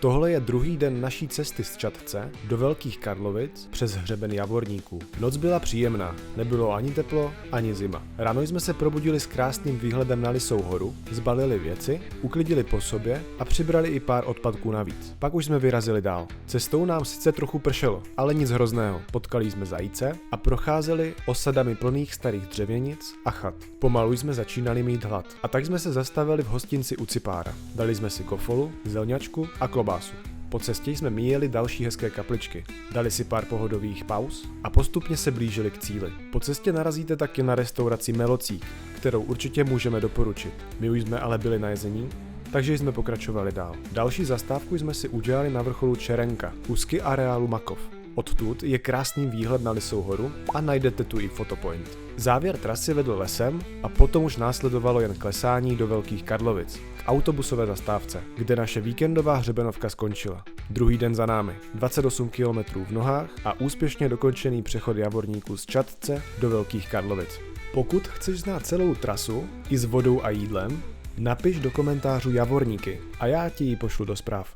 Tohle je druhý den naší cesty z Čadce do Velkých Karlovic přes hřeben Javorníků. Noc byla příjemná, nebylo ani teplo, ani zima. Ráno jsme se probudili s krásným výhledem na Lysou horu, zbalili věci, uklidili po sobě a přibrali i pár odpadků navíc. Pak už jsme vyrazili dál. Cestou nám sice trochu pršelo, ale nic hrozného. Potkali jsme zajíce a procházeli osadami plných starých dřevěnic a chat. Pomalu jsme začínali mít hlad. A tak jsme se zastavili v hostinci u Cipára. Dali jsme si kofolu, zelňačku a klobásu. Po cestě jsme míjeli další hezké kapličky, dali si pár pohodových pauz a postupně se blížili k cíli. Po cestě narazíte taky na restauraci Melocík, kterou určitě můžeme doporučit. My už jsme ale byli najezení, takže jsme pokračovali dál. Další zastávku jsme si udělali na vrcholu Čerenka, úzky areálu Makov. Odtud je krásný výhled na Lysou horu a najdete tu i fotopoint. Závěr trasy vedl lesem a potom už následovalo jen klesání do Velkých Karlovic, k autobusové zastávce, kde naše víkendová hřebenovka skončila. Druhý den za námi, 28 km v nohách a úspěšně dokončený přechod Javorníků z Čadce do Velkých Karlovic. Pokud chceš znát celou trasu i s vodou a jídlem, napiš do komentářů Javorníky a já ti ji pošlu do zpráv.